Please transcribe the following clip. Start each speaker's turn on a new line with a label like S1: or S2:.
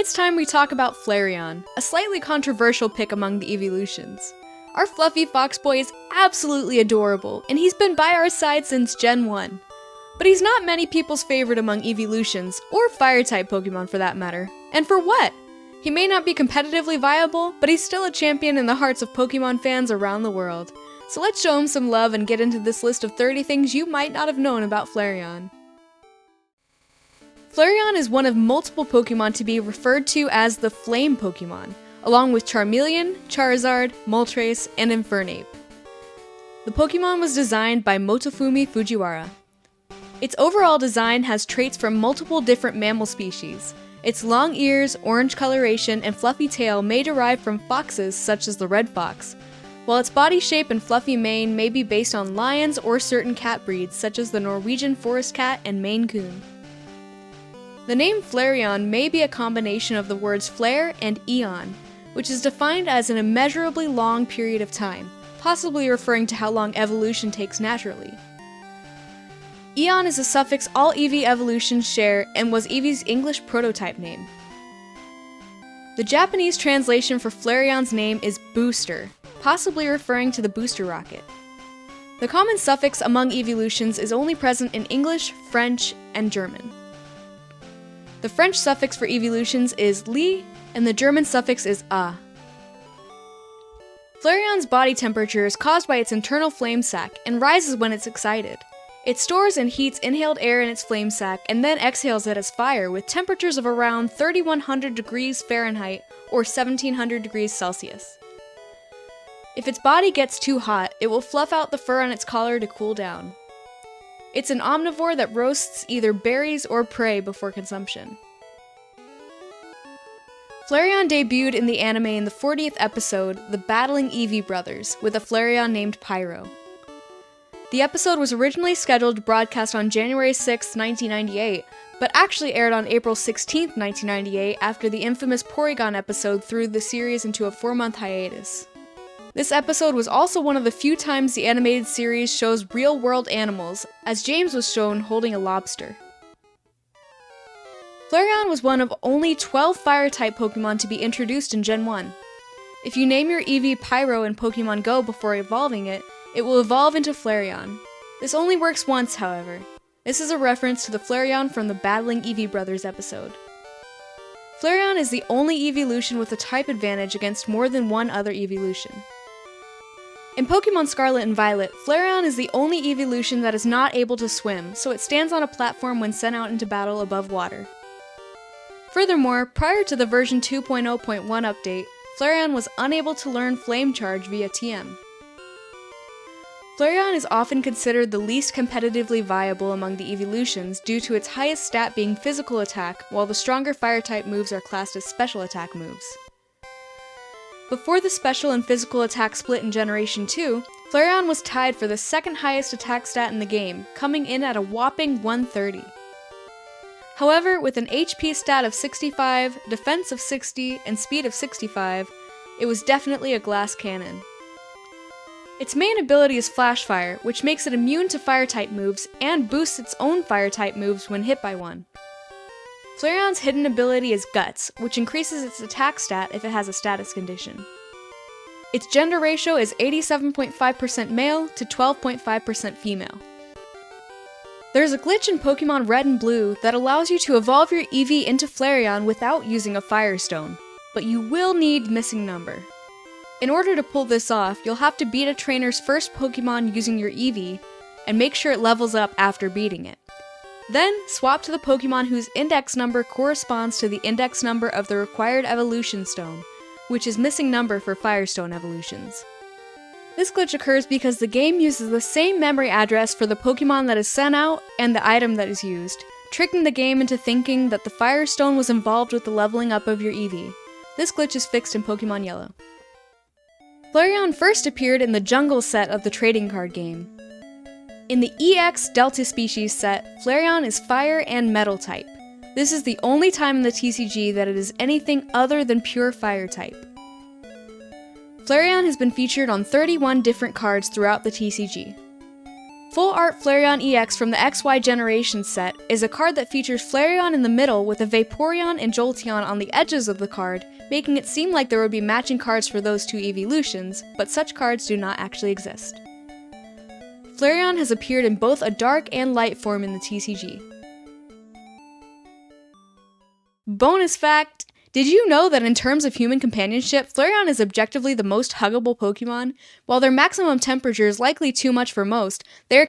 S1: it's time we talk about Flareon, a slightly controversial pick among the evolutions. Our fluffy fox boy is absolutely adorable, and he's been by our side since Gen 1. But he's not many people's favorite among evolutions, or fire-type Pokemon for that matter. And for what? He may not be competitively viable, but he's still a champion in the hearts of Pokemon fans around the world. So let's show him some love and get into this list of 30 things you might not have known about Flareon. Flareon is one of multiple Pokemon to be referred to as the Flame Pokemon, along with Charmeleon, Charizard, Moltres, and Infernape. The Pokemon was designed by Motofumi Fujiwara. Its overall design has traits from multiple different mammal species. Its long ears, orange coloration, and fluffy tail may derive from foxes such as the red fox, while its body shape and fluffy mane may be based on lions or certain cat breeds such as the Norwegian Forest Cat and Maine Coon. The name Flareon may be a combination of the words flare and eon, which is defined as an immeasurably long period of time, possibly referring to how long evolution takes naturally. Eon is a suffix all Eevee evolutions share and was Eevee's English prototype name. The Japanese translation for Flareon's name is booster, possibly referring to the booster rocket. The common suffix among evolutions is only present in English, French, and German. The French suffix for evolutions is li, and the German suffix is a. Flareon's body temperature is caused by its internal flame sac and rises when it's excited. It stores and heats inhaled air in its flame sac and then exhales it as fire with temperatures of around 3100 degrees Fahrenheit or 1700 degrees Celsius. If its body gets too hot, it will fluff out the fur on its collar to cool down. It's an omnivore that roasts either berries or prey before consumption. Flareon debuted in the anime in the 40th episode, The Battling Eevee Brothers, with a Flareon named Pyro. The episode was originally scheduled to broadcast on January 6, 1998, but actually aired on April 16, 1998 after the infamous Porygon episode threw the series into a 4-month hiatus. This episode was also one of the few times the animated series shows real-world animals, as James was shown holding a lobster. Flareon was one of only 12 Fire-type Pokemon to be introduced in Gen 1. If you name your Eevee Pyro in Pokemon Go before evolving it, it will evolve into Flareon. This only works once, however. This is a reference to the Flareon from the Battling Eevee Brothers episode. Flareon is the only evolution with a type advantage against more than one other evolution. In Pokemon Scarlet and Violet, Flareon is the only evolution that is not able to swim, so it stands on a platform when sent out into battle above water. Furthermore, prior to the version 2.0.1 update, Flareon was unable to learn Flame Charge via TM. Flareon is often considered the least competitively viable among the evolutions due to its highest stat being physical attack, while the stronger fire-type moves are classed as special attack moves. Before the special and physical attack split in Generation 2, Flareon was tied for the second highest attack stat in the game, coming in at a whopping 130. However, with an HP stat of 65, defense of 60, and speed of 65, it was definitely a glass cannon. Its main ability is Flash Fire, which makes it immune to Fire-type moves and boosts its own Fire-type moves when hit by one. Flareon's hidden ability is Guts, which increases its attack stat if it has a status condition. Its gender ratio is 87.5% male to 12.5% female. There's a glitch in Pokemon Red and Blue that allows you to evolve your Eevee into Flareon without using a Firestone, but you will need Missing Number. In order to pull this off, you'll have to beat a trainer's first Pokemon using your Eevee, and make sure it levels up after beating it. Then, swap to the Pokemon whose index number corresponds to the index number of the required evolution stone, which is Missing Number for Firestone evolutions. This glitch occurs because the game uses the same memory address for the Pokemon that is sent out and the item that is used, tricking the game into thinking that the Firestone was involved with the leveling up of your Eevee. This glitch is fixed in Pokemon Yellow. Flareon first appeared in the Jungle set of the trading card game. In the EX Delta Species set, Flareon is Fire and Metal type. This is the only time in the TCG that it is anything other than pure Fire type. Flareon has been featured on 31 different cards throughout the TCG. Full Art Flareon EX from the XY Generation set is a card that features Flareon in the middle with a Vaporeon and Jolteon on the edges of the card, making it seem like there would be matching cards for those two evolutions, but such cards do not actually exist. Flareon has appeared in both a dark and light form in the TCG. Bonus fact! Did you know that in terms of human companionship, Flareon is objectively the most huggable Pokemon? While their maximum temperature is likely too much for most, they are